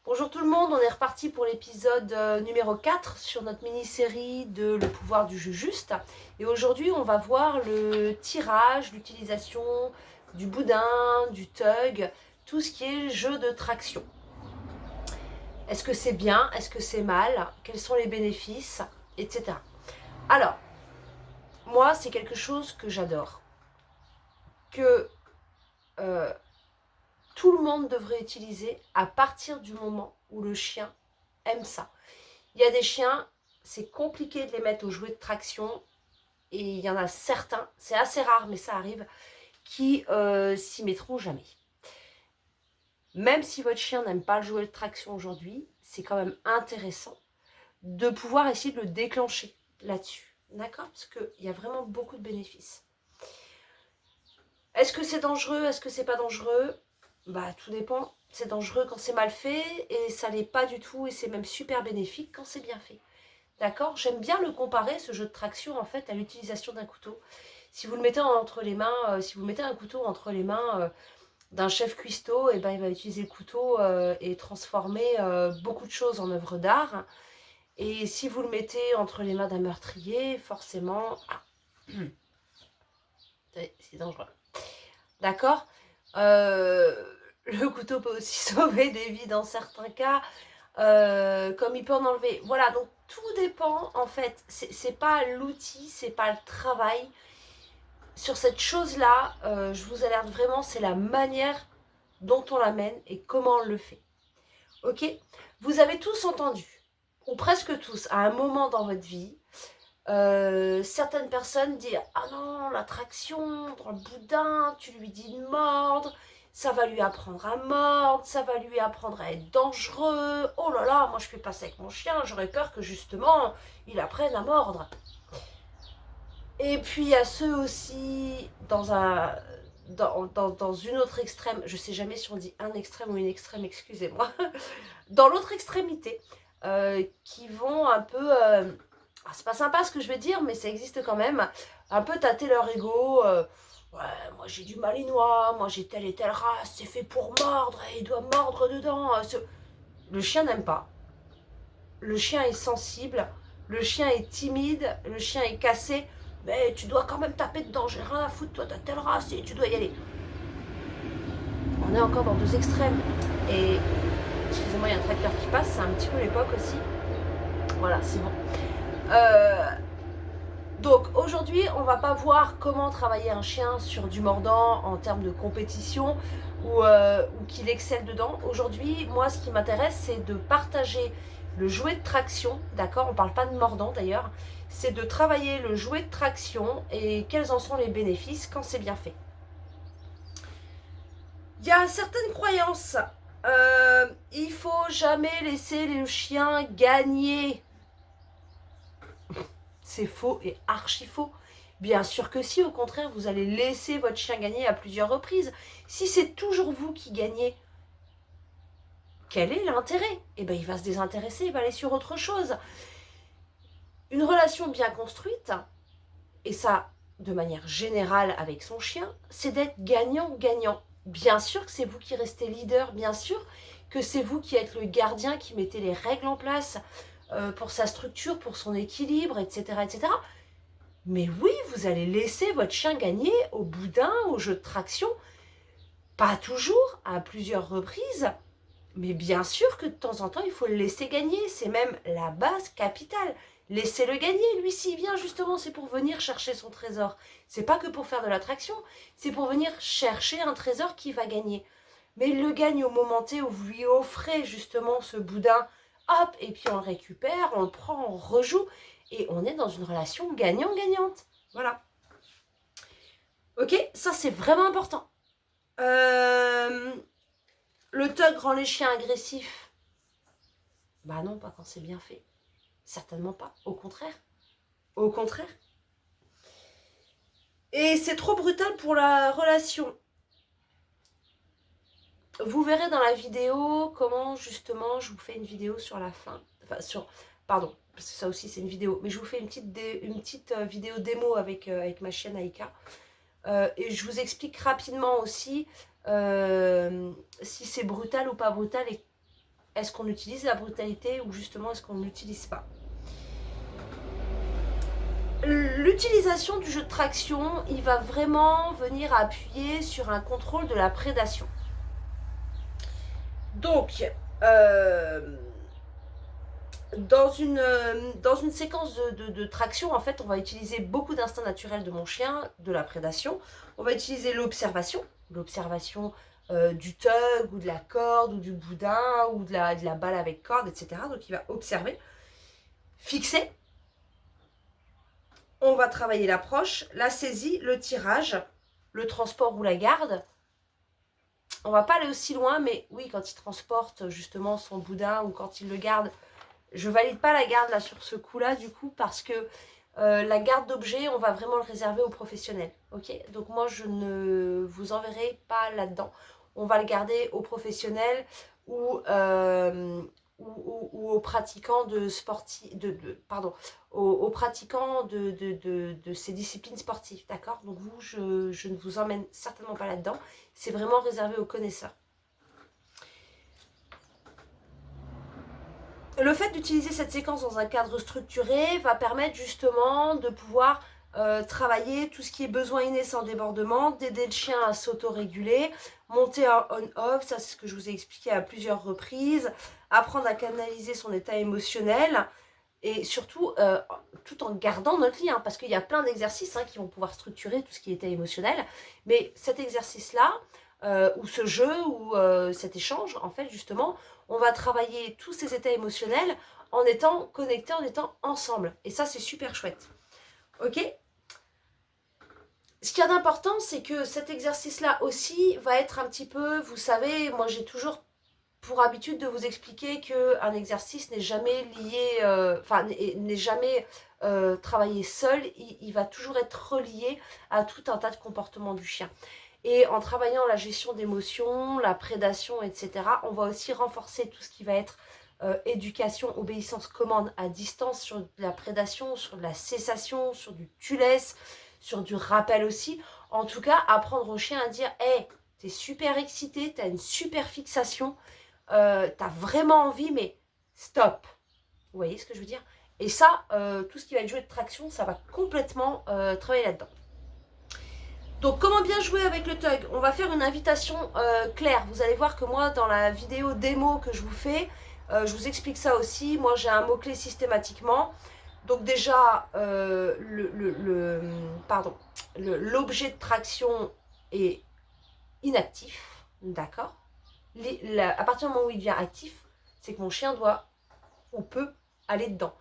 Bonjour tout le monde, on est reparti pour l'épisode numéro 4 sur notre mini-série de Le pouvoir du jeu juste. Et aujourd'hui, on va voir le tirage, l'utilisation du boudin, du thug, tout ce qui est jeu de traction. Est-ce que c'est bien? Est-ce que c'est mal? Quels sont les bénéfices? Etc. Alors, moi, c'est quelque chose que j'adore. Que euh, tout le monde devrait utiliser à partir du moment où le chien aime ça. Il y a des chiens, c'est compliqué de les mettre au jouet de traction et il y en a certains, c'est assez rare mais ça arrive, qui s'y mettront jamais. Même si votre chien n'aime pas le jouet de traction aujourd'hui, c'est quand même intéressant de pouvoir essayer de le déclencher là-dessus. D'accord? Parce qu'il y a vraiment beaucoup de bénéfices. Est-ce que c'est dangereux? Est-ce que c'est pas dangereux? Bah tout dépend. C'est dangereux quand c'est mal fait et ça l'est pas du tout et c'est même super bénéfique quand c'est bien fait. D'accord? J'aime bien le comparer, ce jeu de traction, en fait, à l'utilisation d'un couteau. Si vous le mettez entre les mains, si vous mettez un couteau entre les mains d'un chef cuistot, et ben, il va utiliser le couteau et transformer beaucoup de choses en œuvre d'art. Et si vous le mettez entre les mains d'un meurtrier, forcément, c'est dangereux. D'accord? Le couteau peut aussi sauver des vies dans certains cas. Comme il peut en enlever. Voilà, donc tout dépend en fait. C'est pas l'outil, c'est pas le travail. Sur cette chose-là, je vous alerte vraiment, c'est la manière dont on l'amène et comment on le fait. Ok? Vous avez tous entendu, ou presque tous, à un moment dans votre vie, certaines personnes dire « Ah non, l'attraction, dans le boudin, tu lui dis de mordre, ça va lui apprendre à mordre, ça va lui apprendre à être dangereux. Oh là là, moi je fais pas ça avec mon chien, j'aurais peur que justement, il apprenne à mordre. » Et puis il y a ceux aussi, dans une autre extrême, je sais jamais si on dit un extrême ou une extrême, excusez-moi, dans l'autre extrémité, qui vont un peu... c'est pas sympa ce que je vais dire, mais ça existe quand même. Un peu tâter leur ego. Ouais, moi j'ai du malinois, moi j'ai telle et telle race, c'est fait pour mordre, et il doit mordre dedans. Le chien n'aime pas. Le chien est sensible, le chien est timide, le chien est cassé. Mais tu dois quand même taper dedans, j'ai rien à foutre, toi t'as telle race et tu dois y aller. On est encore dans deux extrêmes. Et excusez-moi, il y a un tracteur qui passe, c'est un petit peu l'époque aussi. Voilà, c'est bon. Donc aujourd'hui, on va pas voir comment travailler un chien sur du mordant en termes de compétition ou qu'il excelle dedans. Aujourd'hui, moi, ce qui m'intéresse, c'est de partager le jouet de traction, d'accord? On parle pas de mordant d'ailleurs. C'est de travailler le jouet de traction et quels en sont les bénéfices quand c'est bien fait. Il y a certaines croyances. Il faut jamais laisser le chien gagner. C'est faux et archi faux. Bien sûr que si, au contraire, vous allez laisser votre chien gagner à plusieurs reprises. Si c'est toujours vous qui gagnez, quel est l'intérêt? Eh bien, il va se désintéresser, il va aller sur autre chose. Une relation bien construite, et ça, de manière générale avec son chien, c'est d'être gagnant-gagnant. Bien sûr que c'est vous qui restez leader, bien sûr que c'est vous qui êtes le gardien, qui mettez les règles en place pour sa structure, pour son équilibre, etc., etc. Mais oui, vous allez laisser votre chien gagner au boudin, au jeu de traction. Pas toujours, à plusieurs reprises. Mais bien sûr que de temps en temps, il faut le laisser gagner. C'est même la base capitale. Laissez-le gagner. Lui, s'il vient, justement, c'est pour venir chercher son trésor. C'est pas que pour faire de l'attraction. C'est pour venir chercher un trésor qui va gagner. Mais il le gagne au moment T où vous lui offrez justement ce boudin. Hop, et puis on le récupère, on le prend, on rejoue. Et on est dans une relation gagnant-gagnante. Voilà. Ok, ça c'est vraiment important. Le thug rend les chiens agressifs. Bah non, pas quand c'est bien fait. Certainement pas. Au contraire. Au contraire. Et c'est trop brutal pour la relation. Vous verrez dans la vidéo comment justement je vous fais une vidéo sur la fin. Enfin sur... Pardon, parce que ça aussi c'est une vidéo. Mais je vous fais une petite vidéo démo avec ma chienne Aïka. Et je vous explique rapidement aussi si c'est brutal ou pas brutal et Est-ce qu'on utilise la brutalité ou justement est-ce qu'on ne l'utilise pas? L'utilisation du jeu de traction, il va vraiment venir appuyer sur un contrôle de la prédation. Donc, dans une séquence de traction, en fait, on va utiliser beaucoup d'instincts naturels de mon chien, de la prédation. On va utiliser l'observation du tug ou de la corde ou du boudin ou de la balle avec corde, etc. Donc, il va observer, fixer. On va travailler l'approche, la saisie, le tirage, le transport ou la garde. On va pas aller aussi loin, mais oui, quand il transporte justement son boudin ou quand il le garde, je valide pas la garde là sur ce coup-là du coup parce que la garde d'objet, on va vraiment le réserver aux professionnels. Ok, donc moi je ne vous enverrai pas là-dedans. On va le garder aux professionnels ou, ou aux pratiquants de sportifs, aux pratiquants de ces disciplines sportives, d'accord? Donc vous, je ne vous emmène certainement pas là-dedans. C'est vraiment réservé aux connaisseurs. Le fait d'utiliser cette séquence dans un cadre structuré va permettre justement de pouvoir travailler tout ce qui est besoin inné sans débordement, d'aider le chien à s'autoréguler, monter un on-off, ça c'est ce que je vous ai expliqué à plusieurs reprises, apprendre à canaliser son état émotionnel et surtout tout en gardant notre lien, parce qu'il y a plein d'exercices qui vont pouvoir structurer tout ce qui est état émotionnel, mais cet exercice-là, ou ce jeu, ou cet échange, en fait justement, on va travailler tous ces états émotionnels en étant connectés, en étant ensemble. Et ça, c'est super chouette. Ok? Ce qu'il y a d'important, c'est que cet exercice-là aussi va être un petit peu, vous savez, moi j'ai toujours pour habitude de vous expliquer qu'un exercice n'est jamais lié, n'est jamais travaillé seul, il va toujours être relié à tout un tas de comportements du chien. Et en travaillant la gestion d'émotions, la prédation, etc., on va aussi renforcer tout ce qui va être éducation, obéissance, commande à distance, sur de la prédation, sur de la cessation, sur du tu laisses, sur du rappel aussi. En tout cas, apprendre au chien à dire « Hey, t'es super excité, t'as une super fixation, t'as vraiment envie, mais stop !» Vous voyez ce que je veux dire? Et ça, tout ce qui va être joué de traction, ça va complètement travailler là-dedans. Donc comment bien jouer avec le tug? On va faire une invitation claire. Vous allez voir que moi dans la vidéo démo que je vous fais, je vous explique ça aussi. Moi j'ai un mot-clé systématiquement. Donc déjà, l'objet de traction est inactif, d'accord? À partir du moment où il devient actif, c'est que mon chien doit ou peut aller dedans.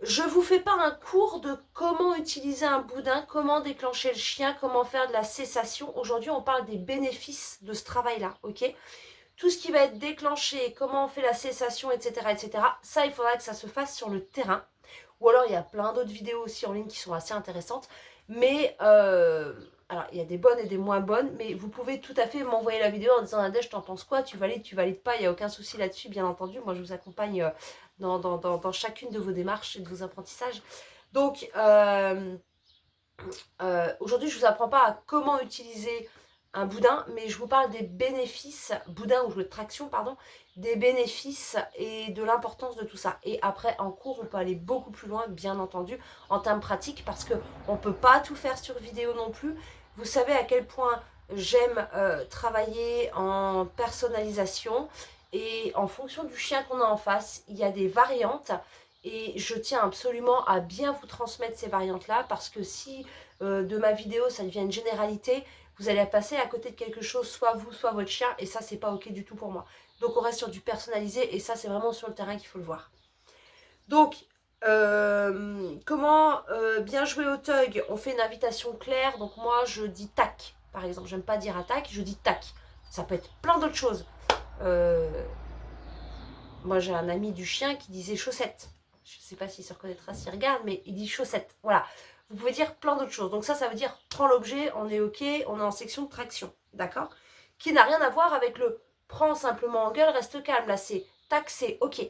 Je ne vous fais pas un cours de comment utiliser un boudin, comment déclencher le chien, comment faire de la cessation. Aujourd'hui, on parle des bénéfices de ce travail-là, ok? Tout ce qui va être déclenché, comment on fait la cessation, etc., etc., ça, il faudra que ça se fasse sur le terrain. Ou alors, il y a plein d'autres vidéos aussi en ligne qui sont assez intéressantes. Mais, alors, il y a des bonnes et des moins bonnes, mais vous pouvez tout à fait m'envoyer la vidéo en disant « Nadège, t'en penses quoi? Tu valides pas ?» Il n'y a aucun souci là-dessus, bien entendu. Moi, je vous accompagne dans chacune de vos démarches et de vos apprentissages. Donc, aujourd'hui, je ne vous apprends pas à comment utiliser un boudin, mais je vous parle des bénéfices, boudin ou jeu de traction, pardon, des bénéfices et de l'importance de tout ça. Et après, en cours, on peut aller beaucoup plus loin, bien entendu, en termes pratiques, parce qu'on ne peut pas tout faire sur vidéo non plus. Vous savez à quel point j'aime travailler en personnalisation, et en fonction du chien qu'on a en face, il y a des variantes, et je tiens absolument à bien vous transmettre ces variantes-là, parce que si de ma vidéo ça devient une généralité, vous allez passer à côté de quelque chose, soit vous, soit votre chien, et ça, c'est pas ok du tout pour moi. Donc, on reste sur du personnalisé, et ça, c'est vraiment sur le terrain qu'il faut le voir. Donc, comment bien jouer au tug? On fait une invitation claire, donc moi, je dis tac, par exemple. J'aime pas dire attaque, je dis tac. Ça peut être plein d'autres choses. Moi, j'ai un ami du chien qui disait chaussette. Je sais pas s'il se reconnaîtra s'il regarde, mais il dit chaussette. Voilà. Vous pouvez dire plein d'autres choses. Donc ça veut dire prends l'objet, on est ok, on est en section de traction, d'accord? Qui n'a rien à voir avec le prends simplement en gueule, reste calme. Là, c'est tac, c'est ok.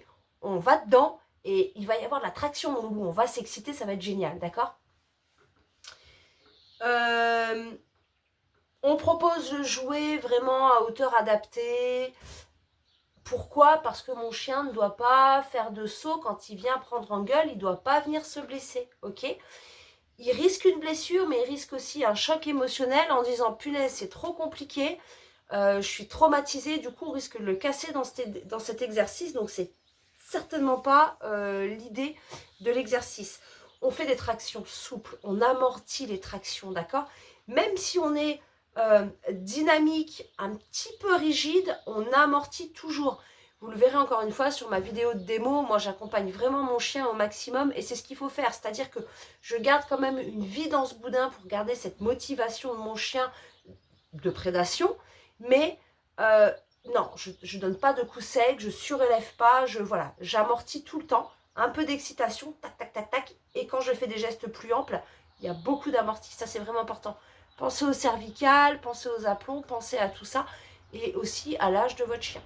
On va dedans et il va y avoir de la traction, mon loup. On va s'exciter, ça va être génial, d'accord? On propose de jouer vraiment à hauteur adaptée, Pourquoi? Parce que mon chien ne doit pas faire de saut quand il vient prendre en gueule, il ne doit pas venir se blesser, ok? Il risque une blessure, mais il risque aussi un choc émotionnel en disant punaise, c'est trop compliqué, je suis traumatisée, du coup on risque de le casser dans cet exercice, donc c'est certainement pas l'idée de l'exercice. On fait des tractions souples, on amortit les tractions, d'accord? Même si on est dynamique, un petit peu rigide, on amortit toujours. Vous le verrez encore une fois sur ma vidéo de démo, moi j'accompagne vraiment mon chien au maximum et c'est ce qu'il faut faire, c'est-à-dire que je garde quand même une vie dans ce boudin pour garder cette motivation de mon chien de prédation, mais non, je ne donne pas de coups secs, je surélève pas, voilà, j'amortis tout le temps, un peu d'excitation, tac, tac, tac, tac, et quand je fais des gestes plus amples, il y a beaucoup d'amorti, ça c'est vraiment important. Pensez au cervical, pensez aux aplombs, pensez à tout ça, et aussi à l'âge de votre chien.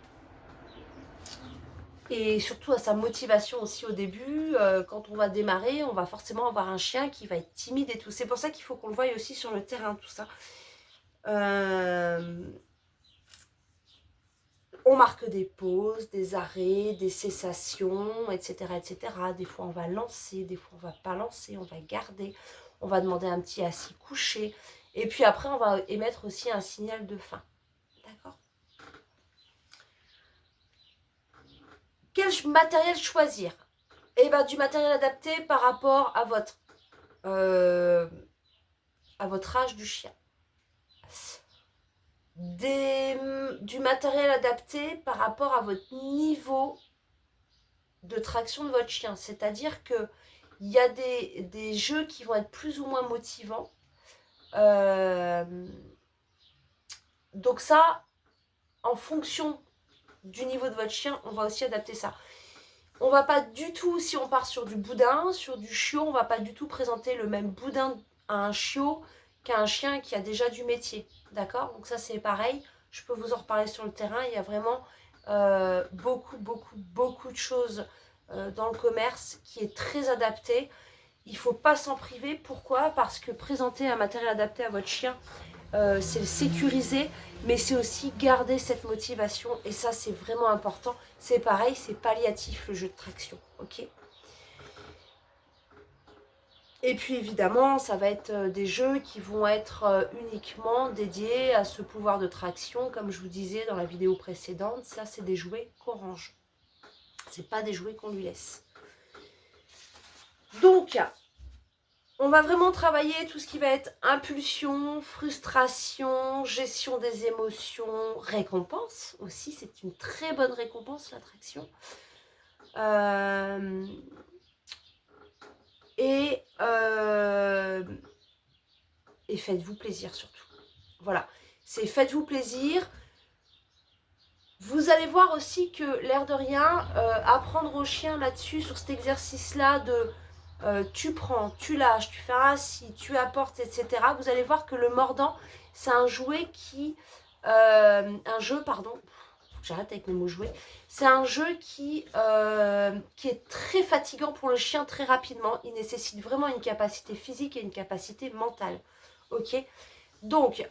Et surtout à sa motivation aussi au début, quand on va démarrer, on va forcément avoir un chien qui va être timide et tout. C'est pour ça qu'il faut qu'on le voie aussi sur le terrain, tout ça. On marque des pauses, des arrêts, des cessations, etc., etc. Des fois, on va lancer, des fois, on ne va pas lancer, on va garder. On va demander un petit assis couché. Et puis après, on va émettre aussi un signal de fin. D'accord? Quel matériel choisir? Eh bien, du matériel adapté par rapport à votre âge du chien. Du matériel adapté par rapport à votre niveau de traction de votre chien. C'est-à-dire que il y a des jeux qui vont être plus ou moins motivants. Donc ça, en fonction du niveau de votre chien, on va aussi adapter ça. On va pas du tout, si on part sur du boudin, sur du chiot, on va pas du tout présenter le même boudin à un chiot qu'à un chien qui a déjà du métier. D'accord? Donc ça, c'est pareil. Je peux vous en reparler sur le terrain. Il y a vraiment beaucoup de choses dans le commerce qui est très adapté. Il ne faut pas s'en priver. Pourquoi? Parce que présenter un matériel adapté à votre chien, c'est le sécuriser, mais c'est aussi garder cette motivation. Et ça, c'est vraiment important. C'est pareil, c'est palliatif le jeu de traction. Ok? Et puis évidemment, ça va être des jeux qui vont être uniquement dédiés à ce pouvoir de traction. Comme je vous disais dans la vidéo précédente, ça c'est des jouets qu'on range. C'est pas des jouets qu'on lui laisse. Donc, on va vraiment travailler tout ce qui va être impulsion, frustration, gestion des émotions, récompense aussi. C'est une très bonne récompense, l'attraction. Et faites-vous plaisir surtout. Voilà, c'est faites-vous plaisir. Vous allez voir aussi que, l'air de rien, apprendre au chien là-dessus, sur cet exercice-là de tu prends, tu lâches, tu fais un assis, tu apportes, etc. Vous allez voir que le mordant, c'est un jouet qui... un jeu, pardon, faut que j'arrête avec le mot jouet. C'est un jeu qui est très fatigant pour le chien très rapidement. Il nécessite vraiment une capacité physique et une capacité mentale. Ok? Donc,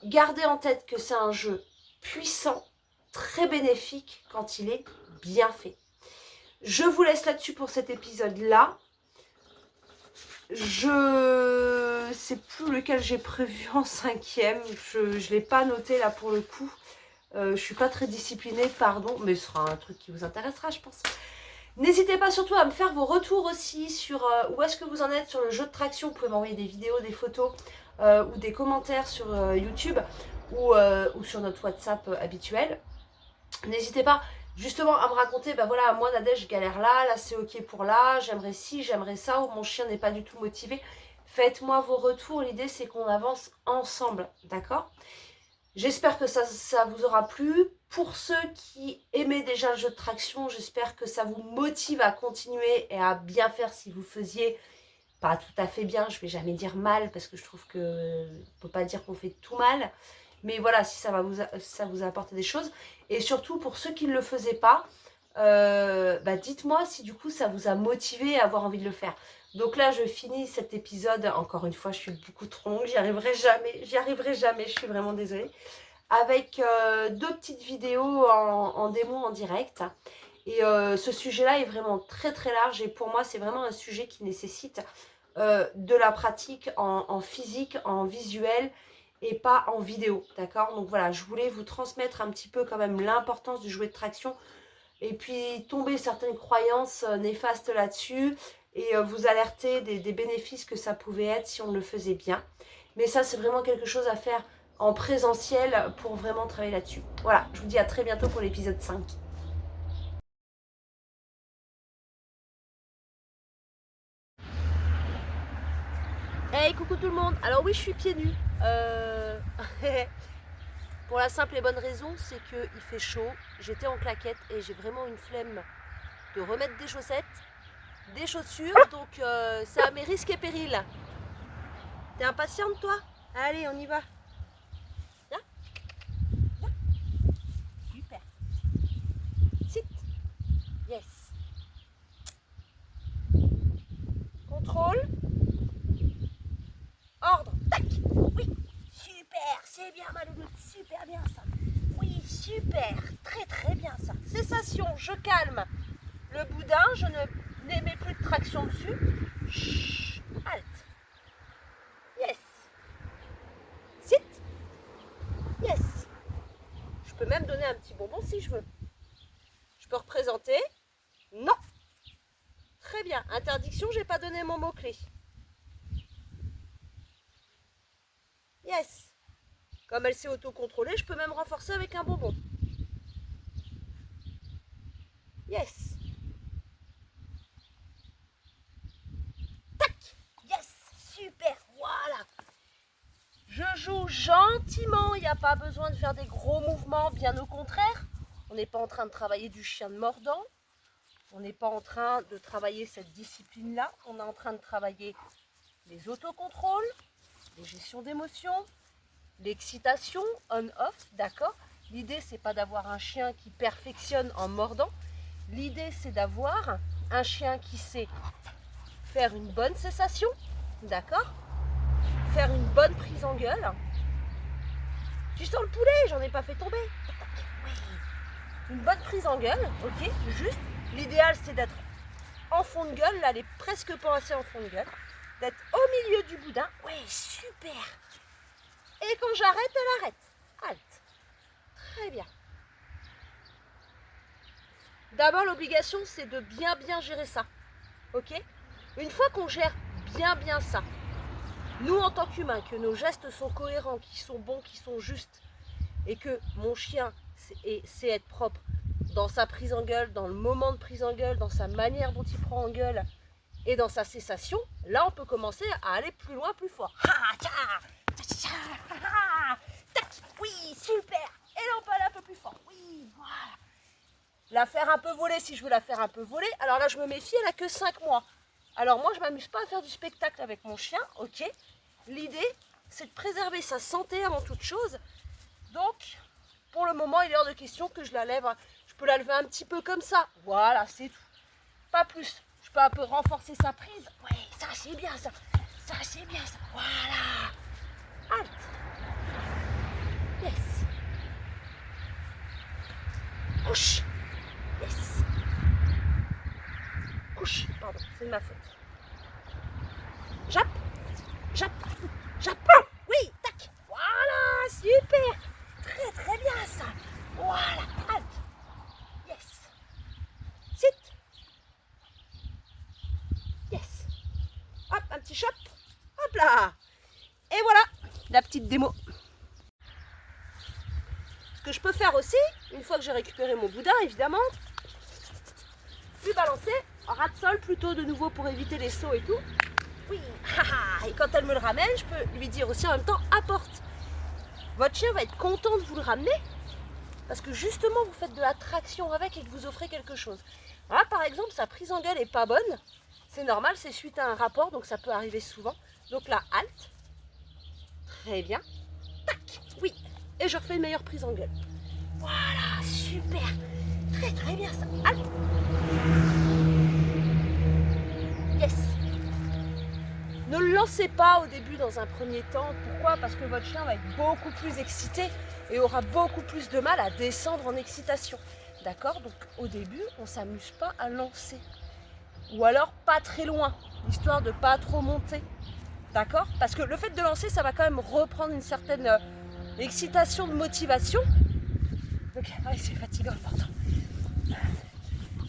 gardez en tête que c'est un jeu puissant, très bénéfique quand il est bien fait. Je vous laisse là-dessus pour cet épisode-là. Je sais plus lequel j'ai prévu en 5e. Je ne l'ai pas noté là pour le coup. Je suis pas très disciplinée, pardon, mais ce sera un truc qui vous intéressera, je pense. N'hésitez pas surtout à me faire vos retours aussi sur où est-ce que vous en êtes sur le jeu de traction. Vous pouvez m'envoyer des vidéos, des photos ou des commentaires sur YouTube ou sur notre WhatsApp habituel. N'hésitez pas justement à me raconter, ben voilà, moi Nadège, je galère là c'est ok pour là, j'aimerais ci, j'aimerais ça, ou mon chien n'est pas du tout motivé. Faites-moi vos retours, l'idée c'est qu'on avance ensemble, d'accord? J'espère que ça vous aura plu. Pour ceux qui aimaient déjà le jeu de traction, j'espère que ça vous motive à continuer et à bien faire si vous faisiez pas tout à fait bien. Je ne vais jamais dire mal parce que je trouve que on ne peut pas dire qu'on fait tout mal. Mais voilà, si ça vous apporte des choses. Et surtout, pour ceux qui ne le faisaient pas, dites-moi si du coup ça vous a motivé à avoir envie de le faire. Donc là, je finis cet épisode. Encore une fois, je suis beaucoup trop longue. J'y arriverai jamais. Je suis vraiment désolée. avec 2 petites vidéos en démo en direct. Et ce sujet-là est vraiment très très large et pour moi c'est vraiment un sujet qui nécessite de la pratique en physique, en visuel et pas en vidéo, d'accord? Donc voilà, je voulais vous transmettre un petit peu quand même l'importance du jouet de traction et puis tomber certaines croyances néfastes là-dessus et vous alerter des bénéfices que ça pouvait être si on le faisait bien. Mais ça, c'est vraiment quelque chose à faire en présentiel pour vraiment travailler là-dessus. Voilà, je vous dis à très bientôt pour l'épisode 5. Hey, coucou tout le monde. Alors oui, je suis pieds nus. Pour la simple et bonne raison, c'est qu'il fait chaud. J'étais en claquette et j'ai vraiment une flemme de remettre des chaussettes, des chaussures. Donc c'est à mes risques et périls. T'es impatiente toi? Allez, on y va. Viens. Viens. Super. Sit. Yes. Contrôle. Ordre. Tac. Oui. Super. C'est bien Maloulou. Super bien ça. Oui, super. Très très bien ça. Cessation. Je calme le boudin. Je ne mets plus de traction dessus. Chut. Halte. Yes. Sit. Yes. Je peux même donner un petit bonbon si je veux. Je peux représenter. Non. Très bien. Interdiction, j'ai pas donné mon mot-clé. Yes. Comme elle s'est auto-contrôlée, je peux même renforcer avec un bonbon. Yes. Tac. Yes. Super. Voilà. Je joue gentiment. Il n'y a pas besoin de faire des gros mouvements. Bien au contraire. On n'est pas en train de travailler du chien de mordant. On n'est pas en train de travailler cette discipline-là. On est en train de travailler les autocontrôles, les gestions d'émotions, l'excitation, on-off, d'accord? L'idée, c'est pas d'avoir un chien qui perfectionne en mordant. L'idée, c'est d'avoir un chien qui sait faire une bonne cessation, d'accord? Faire une bonne prise en gueule. Tu sens le poulet, j'en ai pas fait tomber. Oui. Une bonne prise en gueule, ok? Juste, l'idéal, c'est d'être en fond de gueule. Là, elle est presque passée en fond de gueule. D'être au milieu du boudin. Oui, super. Et quand j'arrête, elle arrête. Halte. Très bien. D'abord, l'obligation, c'est de bien gérer ça. Ok? Une fois qu'on gère bien ça, nous, en tant qu'humains, que nos gestes sont cohérents, qui sont bons, qui sont justes, et que mon chien sait être propre dans sa prise en gueule, dans le moment de prise en gueule, dans sa manière dont il prend en gueule, et dans sa cessation, là, on peut commencer à aller plus loin, plus fort. Oui, super. Et là, on peut aller un peu plus fort. Oui, voilà. La faire un peu voler, si je veux la faire un peu voler. Alors là, je me méfie, elle a que 5 mois. Alors moi, je m'amuse pas à faire du spectacle avec mon chien, ok? L'idée, c'est de préserver sa santé avant toute chose. Donc, pour le moment, il est hors de question que je la lève. Je peux la lever un petit peu comme ça. Voilà, c'est tout. Pas plus. Je peux un peu renforcer sa prise. Oui, ça c'est bien ça. Ça c'est bien ça. Voilà. Halte. Yes. Couche. Yes. Couche. Pardon, c'est de ma faute. Jappe. Jappe. Jappe. Oui, tac. Voilà, super. Très bien ça. Voilà. Halte. Yes. Sit. Yes. Hop, un petit chop. Hop là. Et voilà, la petite démo. Ce que je peux faire aussi, une fois que j'ai récupéré mon boudin, évidemment, lui balancer en ras de sol plutôt de nouveau pour éviter les sauts et tout. Oui, et quand elle me le ramène, je peux lui dire aussi en même temps, apporte. Votre chien va être content de vous le ramener parce que justement vous faites de la traction avec et que vous offrez quelque chose. Là, par exemple, sa prise en gueule est pas bonne. C'est normal, c'est suite à un rapport, donc ça peut arriver souvent. Donc là, halte. Très bien. Tac. Oui. Et je refais une meilleure prise en gueule. Voilà, super. Très bien ça. Halte. Yes. Ne le lancez pas au début dans un premier temps. Pourquoi? Parce que votre chien va être beaucoup plus excité et aura beaucoup plus de mal à descendre en excitation. D'accord? Donc au début, on ne s'amuse pas à lancer. Ou alors pas très loin, histoire de pas trop monter. D'accord? Parce que le fait de lancer, ça va quand même reprendre une certaine excitation de motivation. Donc, c'est fatigant, pardon.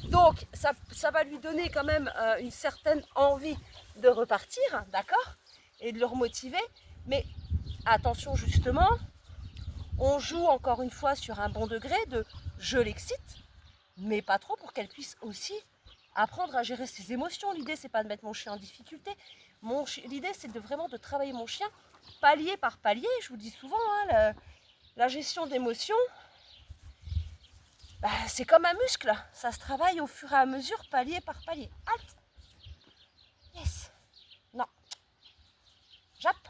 Donc, ça va lui donner quand même une certaine envie de repartir, d'accord? Et de le remotiver. Mais attention, justement, on joue encore une fois sur un bon degré de je l'excite, mais pas trop pour qu'elle puisse aussi apprendre à gérer ses émotions. L'idée, c'est pas de mettre mon chien en difficulté. L'idée, c'est vraiment de travailler mon chien palier par palier. Je vous dis souvent, hein, la gestion d'émotions, bah, c'est comme un muscle. Ça se travaille au fur et à mesure, palier par palier. Halte. Yes. Non. Jappe.